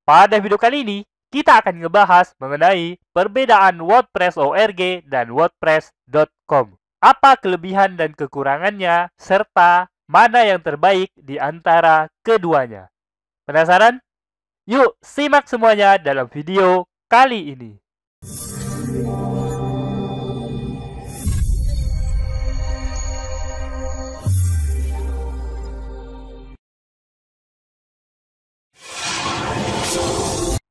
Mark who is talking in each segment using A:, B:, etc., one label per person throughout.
A: Pada video kali ini, kita akan ngebahas mengenai perbedaan WordPress ORG dan WordPress.com. Apa kelebihan dan kekurangannya, serta mana yang terbaik di antara keduanya. Penasaran? Yuk simak semuanya dalam video kali ini.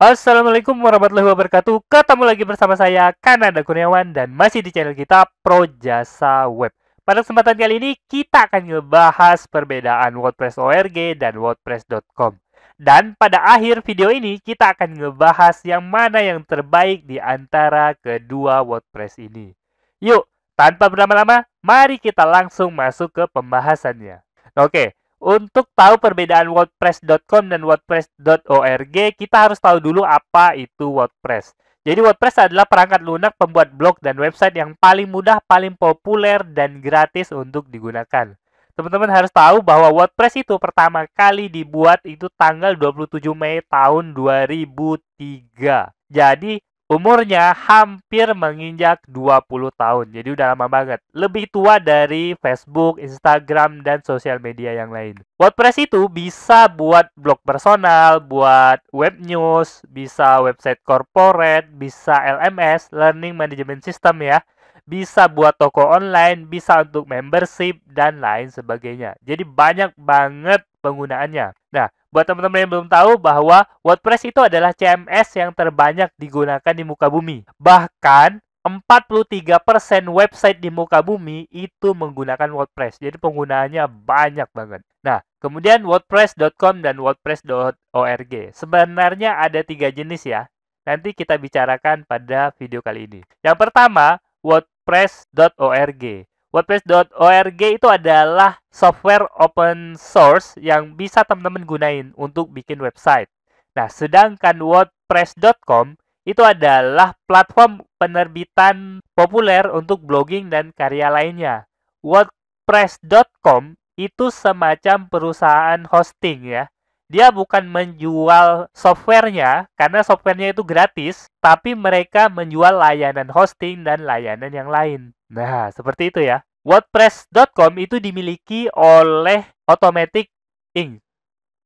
A: Assalamualaikum warahmatullahi wabarakatuh. Ketemu lagi bersama saya, Kananda Kurniawan, dan masih di channel kita Pro Jasa Web. Pada kesempatan kali ini kita akan ngebahas perbedaan WordPress ORG dan WordPress.com. Dan pada akhir video ini kita akan ngebahas yang mana yang terbaik di antara kedua WordPress ini. Yuk, tanpa berlama-lama, mari kita langsung masuk ke pembahasannya. Oke. Untuk tahu perbedaan WordPress.com dan WordPress.org, kita harus tahu dulu apa itu WordPress. Jadi WordPress adalah perangkat lunak pembuat blog dan website yang paling mudah, paling populer, dan gratis untuk digunakan. Teman-teman harus tahu bahwa WordPress itu pertama kali dibuat itu tanggal 27 Mei tahun 2003. Jadi umurnya hampir menginjak 20 tahun. Jadi udah lama banget. Lebih tua dari Facebook, Instagram, dan sosial media yang lain. WordPress itu bisa buat blog personal, buat web news, bisa website corporate, bisa LMS, Learning Management System ya. Bisa buat toko online, bisa untuk membership, dan lain sebagainya. Jadi banyak banget penggunaannya. Nah, buat teman-teman yang belum tahu bahwa WordPress itu adalah CMS yang terbanyak digunakan di muka bumi. Bahkan 43% website di muka bumi itu menggunakan WordPress. Jadi penggunaannya banyak banget. Nah, kemudian WordPress.com dan WordPress.org. Sebenarnya ada 3 jenis ya. Nanti kita bicarakan pada video kali ini. Yang pertama, WordPress.org. WordPress.org itu adalah software open source yang bisa teman-teman gunain untuk bikin website. Nah, sedangkan WordPress.com itu adalah platform penerbitan populer untuk blogging dan karya lainnya. WordPress.com itu semacam perusahaan hosting ya. Dia bukan menjual softwarenya, karena softwarenya itu gratis, tapi mereka menjual layanan hosting dan layanan yang lain. Nah, seperti itu ya. WordPress.com itu dimiliki oleh Automatic Inc.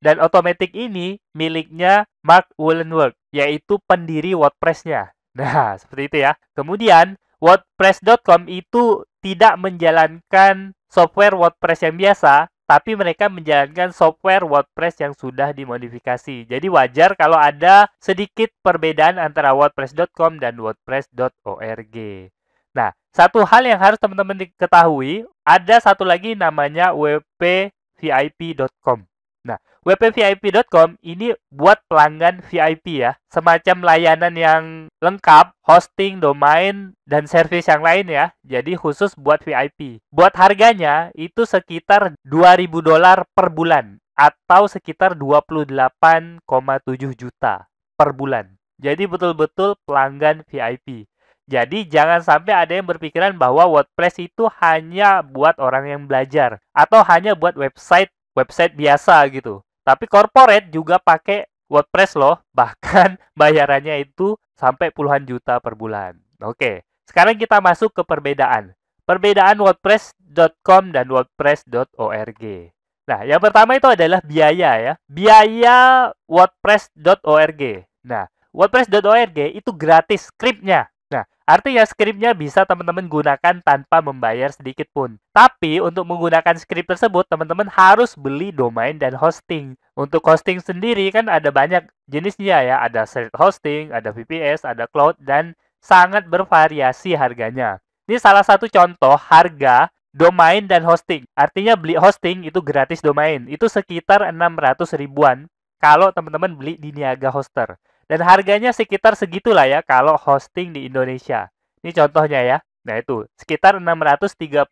A: Dan Automatic ini miliknya Mark Wallenberg, yaitu pendiri WordPress-nya. Nah, seperti itu ya. Kemudian, WordPress.com itu tidak menjalankan software WordPress yang biasa, tapi mereka menjalankan software WordPress yang sudah dimodifikasi. Jadi wajar kalau ada sedikit perbedaan antara WordPress.com dan WordPress.org. Nah, satu hal yang harus teman-teman diketahui, ada satu lagi namanya wpvip.com. Nah, wpvip.com ini buat pelanggan VIP ya, semacam layanan yang lengkap, hosting, domain, dan servis yang lain ya. Jadi khusus buat VIP. Buat harganya itu sekitar $2.000 per bulan atau sekitar 28,7 juta per bulan. Jadi betul-betul pelanggan VIP. Jadi jangan sampai ada yang berpikiran bahwa WordPress itu hanya buat orang yang belajar atau hanya buat website biasa gitu. Tapi corporate juga pakai WordPress loh, bahkan bayarannya itu sampai puluhan juta per bulan. Oke, sekarang kita masuk ke perbedaan. Perbedaan WordPress.com dan WordPress.org. Nah, yang pertama itu adalah biaya ya. Biaya WordPress.org. Nah, WordPress.org itu gratis scriptnya. Nah, artinya skripnya bisa teman-teman gunakan tanpa membayar sedikit pun. Tapi untuk menggunakan skrip tersebut, teman-teman harus beli domain dan hosting. Untuk hosting sendiri kan ada banyak jenisnya ya. Ada shared hosting, ada VPS, ada cloud, dan sangat bervariasi harganya. Ini salah satu contoh harga domain dan hosting. Artinya beli hosting itu gratis domain. Itu sekitar 600 ribuan kalau teman-teman beli di Niaga Hoster. Dan harganya sekitar segitulah ya kalau hosting di Indonesia. Ini contohnya ya. Nah itu, sekitar 637.500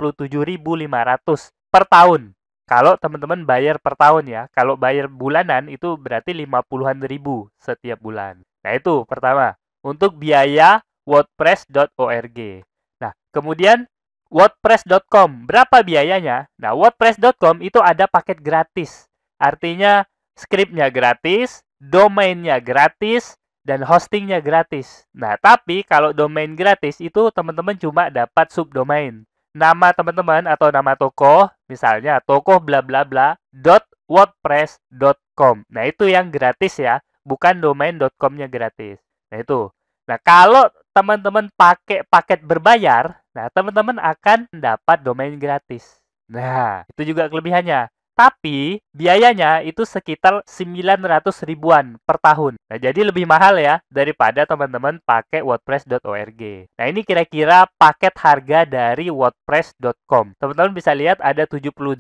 A: per tahun. Kalau teman-teman bayar per tahun ya. Kalau bayar bulanan itu berarti 50-an ribu setiap bulan. Nah itu pertama. Untuk biaya WordPress.org. Nah, kemudian WordPress.com. Berapa biayanya? Nah, WordPress.com itu ada paket gratis. Artinya skripnya gratis, domainnya gratis, dan hostingnya gratis. Nah, tapi kalau domain gratis itu teman-teman cuma dapat subdomain. Nama teman-teman atau nama toko, misalnya toko bla bla bla .wordpress.com. Nah, itu yang gratis ya, bukan domain .com-nya gratis. Nah, itu. Nah, kalau teman-teman pakai paket berbayar, nah teman-teman akan dapat domain gratis. Nah, itu juga kelebihannya. Tapi biayanya itu sekitar 900 ribuan per tahun. Nah, jadi lebih mahal ya daripada teman-teman pakai wordpress.org. Nah, ini kira-kira paket harga dari wordpress.com. Teman-teman bisa lihat ada 78.000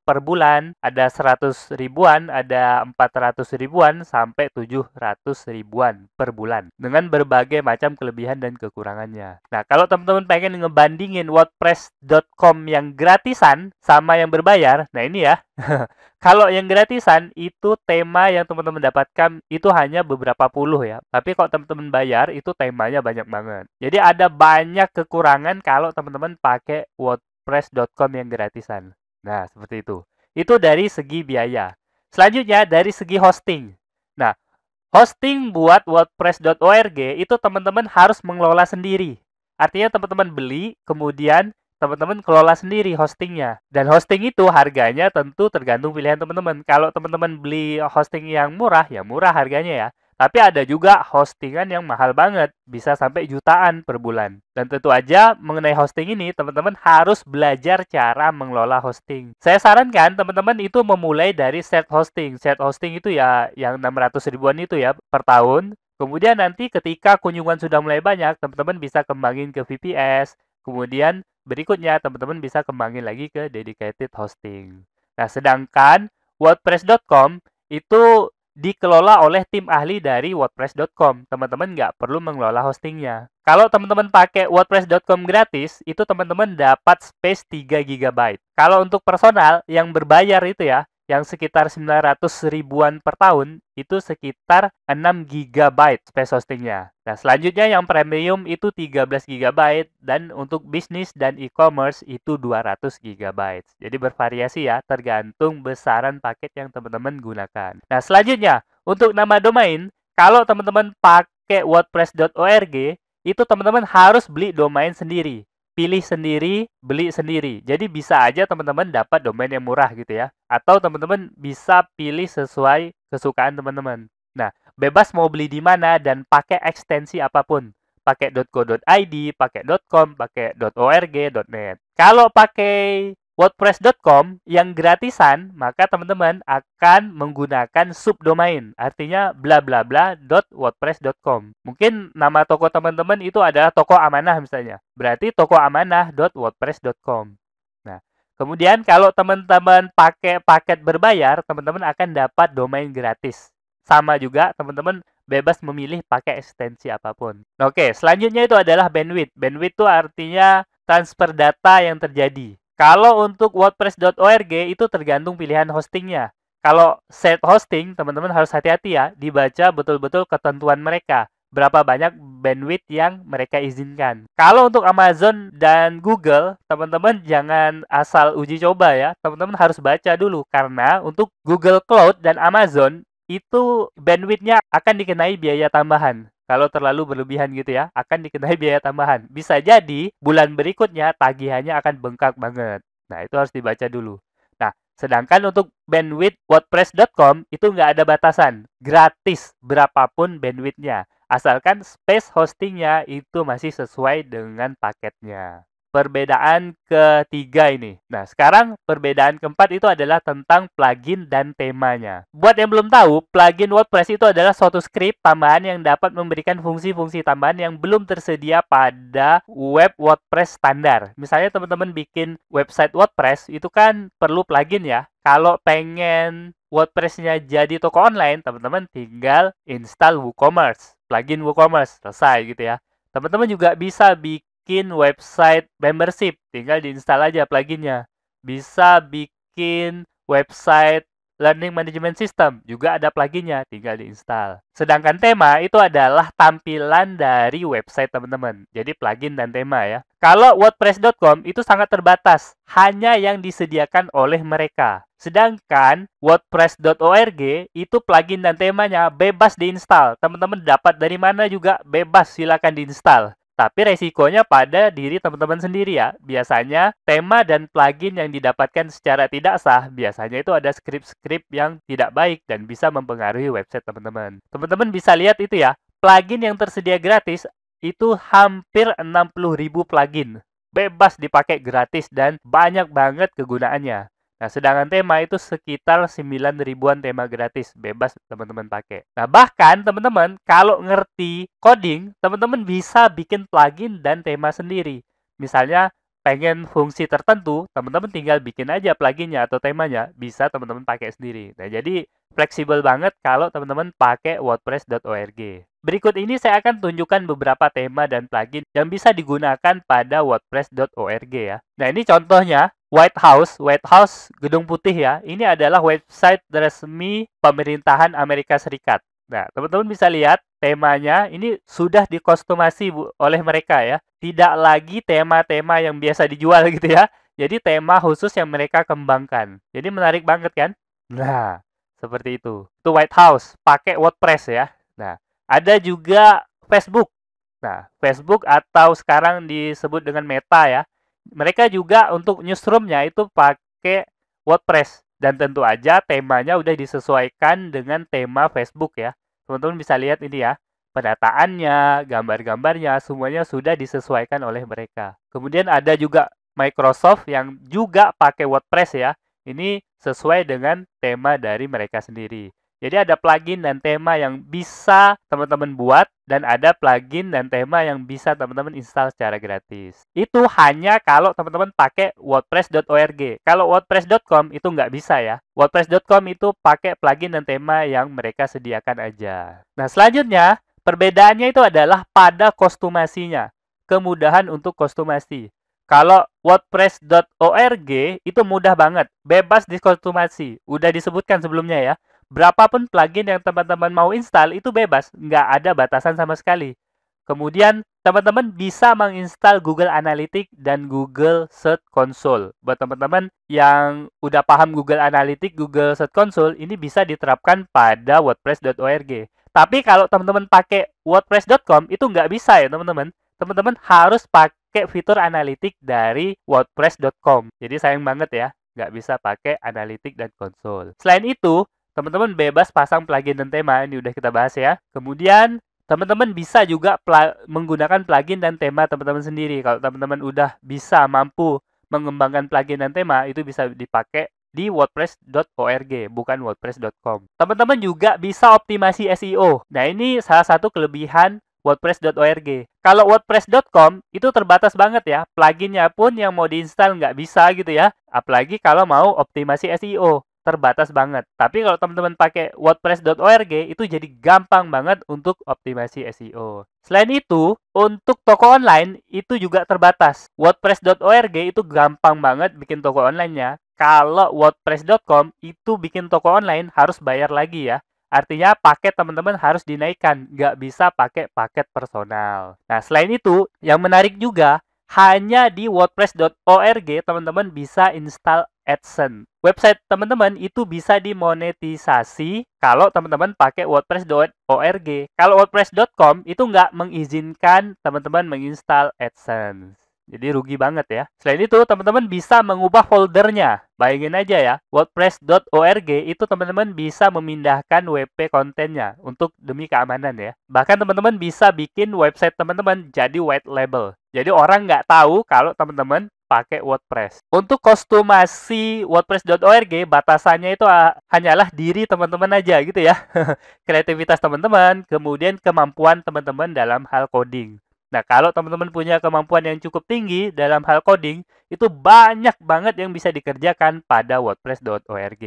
A: per bulan, ada 100 ribuan, ada 400 ribuan, sampai 700 ribuan per bulan. Dengan berbagai macam kelebihan dan kekurangannya. Nah, kalau teman-teman pengen ngebandingin wordpress.com yang gratisan sama yang berbayar, nah ini ya. Kalau yang gratisan itu tema yang teman-teman dapatkan itu hanya beberapa puluh ya. Tapi kalau teman-teman bayar itu temanya banyak banget. Jadi ada banyak kekurangan kalau teman-teman pakai wordpress.com yang gratisan. Nah, seperti itu. Itu dari segi biaya. Selanjutnya dari segi hosting. Nah, hosting buat wordpress.org itu teman-teman harus mengelola sendiri. Artinya teman-teman beli, kemudian teman-teman kelola sendiri hostingnya. Dan hosting itu harganya tentu tergantung pilihan teman-teman. Kalau teman-teman beli hosting yang murah, ya murah harganya ya. Tapi ada juga hostingan yang mahal banget, bisa sampai jutaan per bulan. Dan tentu aja mengenai hosting ini, teman-teman harus belajar cara mengelola hosting. Saya sarankan teman-teman itu memulai dari set hosting. Set hosting itu ya yang 600 ribuan itu ya per tahun. Kemudian nanti ketika kunjungan sudah mulai banyak, teman-teman bisa kembangin ke VPS. Kemudian berikutnya, teman-teman bisa kembangin lagi ke dedicated hosting. Nah, sedangkan WordPress.com itu dikelola oleh tim ahli dari WordPress.com. Teman-teman nggak perlu mengelola hostingnya. Kalau teman-teman pakai WordPress.com gratis, itu teman-teman dapat space 3 GB. Kalau untuk personal yang berbayar itu ya, yang sekitar 900 ribuan per tahun, itu sekitar 6 GB space hostingnya. Nah, selanjutnya yang premium itu 13 GB, dan untuk bisnis dan e-commerce itu 200 GB. Jadi bervariasi ya, tergantung besaran paket yang teman-teman gunakan. Nah, selanjutnya, untuk nama domain, kalau teman-teman pakai wordpress.org, itu teman-teman harus beli domain sendiri. Pilih sendiri, beli sendiri. Jadi bisa aja teman-teman dapat domain yang murah gitu ya. Atau teman-teman bisa pilih sesuai kesukaan teman-teman. Nah, bebas mau beli di mana dan pakai ekstensi apapun. Pakai .co.id, pakai .com, pakai .org, .net. Kalau pakai WordPress.com yang gratisan, maka teman-teman akan menggunakan subdomain. Artinya bla bla bla .wordpress.com. Mungkin nama toko teman-teman itu adalah toko amanah misalnya. Berarti toko amanah.wordpress.com. Nah, kemudian kalau teman-teman pakai paket berbayar, teman-teman akan dapat domain gratis. Sama juga teman-teman bebas memilih pakai ekstensi apapun. Oke, selanjutnya itu adalah bandwidth. Bandwidth itu artinya transfer data yang terjadi. Kalau untuk wordpress.org itu tergantung pilihan hostingnya. Kalau set hosting, teman-teman harus hati-hati ya, dibaca betul-betul ketentuan mereka. Berapa banyak bandwidth yang mereka izinkan. Kalau untuk Amazon dan Google, teman-teman jangan asal uji coba ya. Teman-teman harus baca dulu. Karena untuk Google Cloud dan Amazon, itu bandwidth-nya akan dikenai biaya tambahan. Kalau terlalu berlebihan gitu ya, akan dikenai biaya tambahan. Bisa jadi bulan berikutnya tagihannya akan bengkak banget. Nah, itu harus dibaca dulu. Nah, sedangkan untuk bandwidth wordpress.com itu nggak ada batasan. Gratis berapapun bandwidth-nya. Asalkan space hostingnya itu masih sesuai dengan paketnya. Perbedaan ketiga ini. Nah, sekarang perbedaan keempat itu adalah tentang plugin dan temanya. Buat yang belum tahu, plugin WordPress itu adalah suatu script tambahan yang dapat memberikan fungsi-fungsi tambahan yang belum tersedia pada web WordPress standar. Misalnya teman-teman bikin website WordPress, itu kan perlu plugin ya. Kalau pengen WordPress-nya jadi toko online, teman-teman tinggal install WooCommerce. Plugin WooCommerce, selesai gitu ya. Teman-teman juga bisa bikin website membership, tinggal diinstal aja pluginnya. Bisa bikin website Learning Management System juga ada pluginnya, tinggal diinstal. Sedangkan tema itu adalah tampilan dari website teman-teman. Jadi plugin dan tema ya. Kalau WordPress.com itu sangat terbatas, hanya yang disediakan oleh mereka. Sedangkan WordPress.org itu plugin dan temanya bebas diinstal. Teman-teman dapat dari mana juga bebas, silakan diinstal. Tapi resikonya pada diri teman-teman sendiri ya. Biasanya tema dan plugin yang didapatkan secara tidak sah, biasanya itu ada script-script yang tidak baik dan bisa mempengaruhi website teman-teman. Teman-teman bisa lihat itu ya, plugin yang tersedia gratis itu hampir 60.000 plugin. Bebas dipakai gratis dan banyak banget kegunaannya. Nah, sedangkan tema itu sekitar 9 ribuan tema gratis, bebas teman-teman pakai. Nah, bahkan teman-teman kalau ngerti coding, teman-teman bisa bikin plugin dan tema sendiri. Misalnya pengen fungsi tertentu, teman-teman tinggal bikin aja pluginnya atau temanya, bisa teman-teman pakai sendiri. Nah, jadi fleksibel banget kalau teman-teman pakai wordpress.org. Berikut ini saya akan tunjukkan beberapa tema dan plugin yang bisa digunakan pada wordpress.org ya. Nah, ini contohnya. White House Gedung Putih ya. Ini adalah website resmi pemerintahan Amerika Serikat. Nah, teman-teman bisa lihat temanya ini sudah dikostumasi oleh mereka ya. Tidak lagi tema-tema yang biasa dijual gitu ya. Jadi tema khusus yang mereka kembangkan. Jadi menarik banget kan? Nah, seperti itu. Itu White House pakai WordPress ya. Nah, ada juga Facebook. Nah, Facebook atau sekarang disebut dengan Meta ya. Mereka juga untuk newsroomnya itu pakai WordPress. Dan tentu aja temanya udah disesuaikan dengan tema Facebook ya. Teman-teman bisa lihat ini ya. Pendataannya, gambar-gambarnya, semuanya sudah disesuaikan oleh mereka. Kemudian ada juga Microsoft yang juga pakai WordPress ya. Ini sesuai dengan tema dari mereka sendiri. Jadi ada plugin dan tema yang bisa teman-teman buat dan ada plugin dan tema yang bisa teman-teman install secara gratis. Itu hanya kalau teman-teman pakai wordpress.org. Kalau wordpress.com itu nggak bisa ya. Wordpress.com itu pakai plugin dan tema yang mereka sediakan aja. Nah, selanjutnya perbedaannya itu adalah pada kostumasinya. Kemudahan untuk kostumasi. Kalau wordpress.org itu mudah banget, bebas dikostumasi. Udah disebutkan sebelumnya ya. Berapapun plugin yang teman-teman mau install itu bebas, nggak ada batasan sama sekali. Kemudian teman-teman bisa menginstal Google Analytics dan Google Search Console. Buat teman-teman yang udah paham Google Analytics, Google Search Console, ini bisa diterapkan pada wordpress.org. Tapi kalau teman-teman pakai wordpress.com itu nggak bisa ya teman-teman. Teman-teman harus pakai fitur analitik dari wordpress.com. Jadi sayang banget ya, nggak bisa pakai analitik dan konsol. Selain itu, teman-teman bebas pasang plugin dan tema, ini udah kita bahas ya. Kemudian, teman-teman bisa juga menggunakan plugin dan tema teman-teman sendiri. Kalau teman-teman udah bisa mampu mengembangkan plugin dan tema, itu bisa dipakai di wordpress.org, bukan wordpress.com. Teman-teman juga bisa optimasi SEO. Nah, ini salah satu kelebihan wordpress.org. Kalau wordpress.com itu terbatas banget ya. Pluginnya pun yang mau diinstal nggak bisa gitu ya. Apalagi kalau mau optimasi SEO. Terbatas banget. Tapi kalau teman-teman pakai wordpress.org itu jadi gampang banget untuk optimasi SEO. Selain itu, untuk toko online itu juga terbatas. wordpress.org itu gampang banget bikin toko online-nya. Kalau wordpress.com itu bikin toko online harus bayar lagi ya. Artinya paket teman-teman harus dinaikkan, nggak bisa pakai paket personal. Nah, selain itu, yang menarik juga, hanya di wordpress.org teman-teman bisa install AdSense. Website teman-teman itu bisa dimonetisasi kalau teman-teman pakai wordpress.org. Kalau wordpress.com itu nggak mengizinkan teman-teman menginstal AdSense. Jadi rugi banget ya. Selain itu, teman-teman bisa mengubah foldernya. Bayangin aja ya, wordpress.org itu teman-teman bisa memindahkan WP kontennya untuk demi keamanan ya. Bahkan teman-teman bisa bikin website teman-teman jadi white label. Jadi orang nggak tahu kalau teman-teman pakai WordPress. Untuk kostumasi wordpress.org, batasannya itu hanyalah diri teman-teman aja gitu ya. Kreativitas teman-teman, kemudian kemampuan teman-teman dalam hal coding. Nah, kalau teman-teman punya kemampuan yang cukup tinggi dalam hal coding, itu banyak banget yang bisa dikerjakan pada wordpress.org.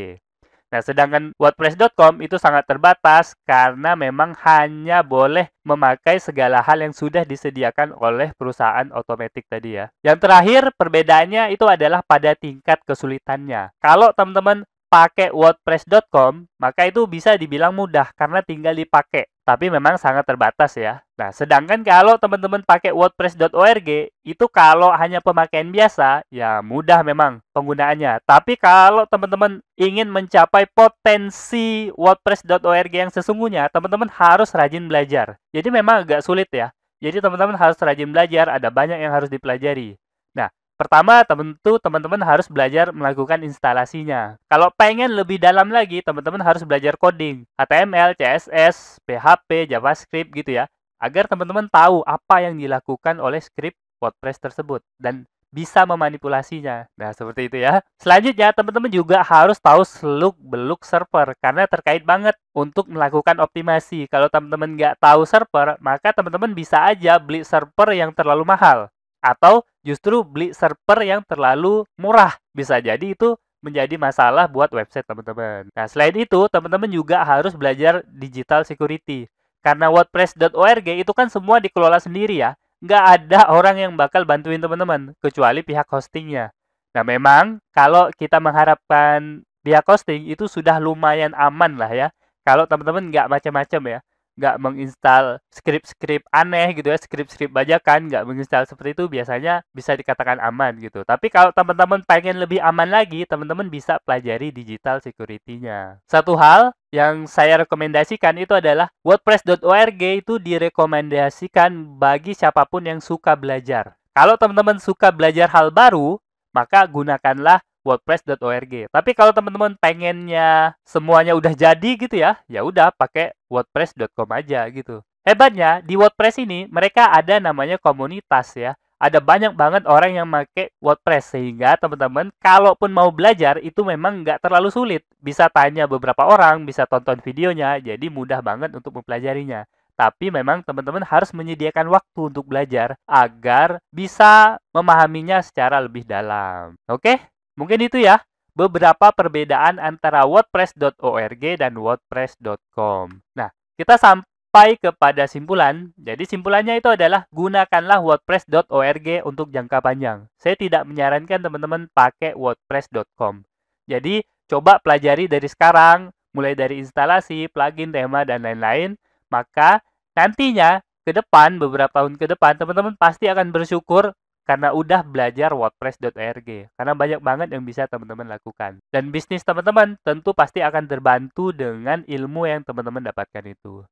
A: Nah, sedangkan wordpress.com itu sangat terbatas karena memang hanya boleh memakai segala hal yang sudah disediakan oleh perusahaan otomatik tadi ya. Yang terakhir, perbedaannya itu adalah pada tingkat kesulitannya. Kalau teman-teman pakai WordPress.com, maka itu bisa dibilang mudah karena tinggal dipakai. Tapi memang sangat terbatas ya. Nah, sedangkan kalau teman-teman pakai WordPress.org, itu kalau hanya pemakaian biasa, ya mudah memang penggunaannya. Tapi kalau teman-teman ingin mencapai potensi WordPress.org yang sesungguhnya, teman-teman harus rajin belajar. Jadi memang agak sulit ya. Jadi teman-teman harus rajin belajar, ada banyak yang harus dipelajari. Nah, pertama, tentu teman-teman harus belajar melakukan instalasinya. Kalau pengen lebih dalam lagi, teman-teman harus belajar coding, HTML, CSS, PHP, JavaScript gitu ya, agar teman-teman tahu apa yang dilakukan oleh script WordPress tersebut dan bisa memanipulasinya. Nah, seperti itu ya. Selanjutnya, teman-teman juga harus tahu seluk-beluk server karena terkait banget untuk melakukan optimasi. Kalau teman-teman nggak tahu server, maka teman-teman bisa aja beli server yang terlalu mahal. Atau justru beli server yang terlalu murah. Bisa jadi itu menjadi masalah buat website teman-teman. Nah, selain itu, teman-teman juga harus belajar digital security. Karena WordPress.org itu kan semua dikelola sendiri ya. Nggak ada orang yang bakal bantuin teman-teman, kecuali pihak hostingnya. Nah, memang kalau kita mengharapkan pihak hosting itu sudah lumayan aman lah ya. Kalau teman-teman nggak macam-macam ya. Nggak menginstal skrip-skrip aneh gitu ya, skrip-skrip bajakan, nggak menginstal seperti itu, biasanya bisa dikatakan aman gitu. Tapi kalau teman-teman pengen lebih aman lagi, teman-teman bisa pelajari digital security-nya. Satu hal yang saya rekomendasikan itu adalah WordPress.org itu direkomendasikan bagi siapapun yang suka belajar. Kalau teman-teman suka belajar hal baru, maka gunakanlah WordPress.org. Tapi kalau teman-teman pengennya semuanya udah jadi gitu ya, ya udah pakai WordPress.com aja gitu. Hebatnya di WordPress ini mereka ada namanya komunitas ya. Ada banyak banget orang yang pakai WordPress sehingga teman-teman kalaupun mau belajar itu memang nggak terlalu sulit. Bisa tanya beberapa orang, bisa tonton videonya, jadi mudah banget untuk mempelajarinya. Tapi memang teman-teman harus menyediakan waktu untuk belajar agar bisa memahaminya secara lebih dalam. Oke? Mungkin itu ya beberapa perbedaan antara WordPress.org dan WordPress.com. Nah, kita sampai kepada simpulan. Jadi simpulannya itu adalah gunakanlah WordPress.org untuk jangka panjang. Saya tidak menyarankan teman-teman pakai WordPress.com. Jadi coba pelajari dari sekarang, mulai dari instalasi, plugin, tema, dan lain-lain. Maka nantinya ke depan, beberapa tahun ke depan, teman-teman pasti akan bersyukur karena udah belajar WordPress.org. Karena banyak banget yang bisa teman-teman lakukan. Dan bisnis teman-teman tentu pasti akan terbantu dengan ilmu yang teman-teman dapatkan itu.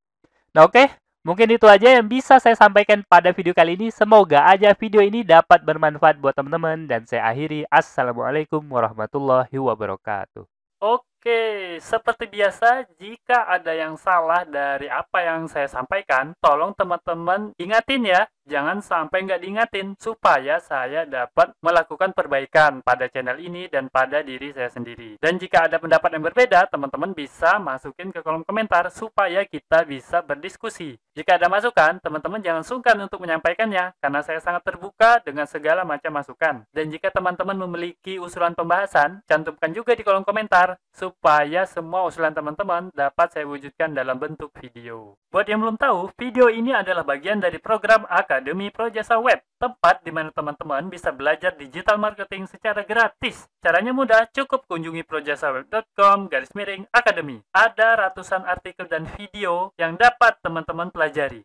A: Nah, oke. Mungkin itu aja yang bisa saya sampaikan pada video kali ini. Semoga aja video ini dapat bermanfaat buat teman-teman. Dan saya akhiri. Assalamualaikum warahmatullahi wabarakatuh. Oke, seperti biasa, jika ada yang salah dari apa yang saya sampaikan, tolong teman-teman ingatin ya. Jangan sampai nggak diingatin, supaya saya dapat melakukan perbaikan pada channel ini dan pada diri saya sendiri. Dan jika ada pendapat yang berbeda, teman-teman bisa masukin ke kolom komentar, supaya kita bisa berdiskusi. Jika ada masukan, teman-teman jangan sungkan untuk menyampaikannya, karena saya sangat terbuka dengan segala macam masukan. Dan jika teman-teman memiliki usulan pembahasan, cantumkan juga di kolom komentar, supaya semua usulan teman-teman dapat saya wujudkan dalam bentuk video. Buat yang belum tahu, video ini adalah bagian dari program Akademi Projasa Web, tempat di mana teman-teman bisa belajar digital marketing secara gratis. Caranya mudah, cukup kunjungi projasaweb.com/academy. Ada ratusan artikel dan video yang dapat teman-teman pelajari.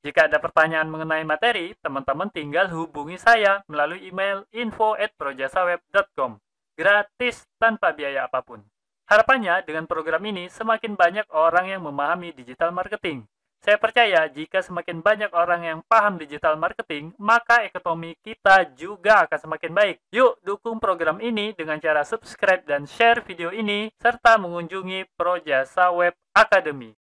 A: Jika ada pertanyaan mengenai materi, teman-teman tinggal hubungi saya melalui email info@projasaweb.com. Gratis tanpa biaya apapun. Harapannya dengan program ini semakin banyak orang yang memahami digital marketing. Saya percaya jika semakin banyak orang yang paham digital marketing, maka ekonomi kita juga akan semakin baik. Yuk dukung program ini dengan cara subscribe dan share video ini, serta mengunjungi Projasa Web Academy.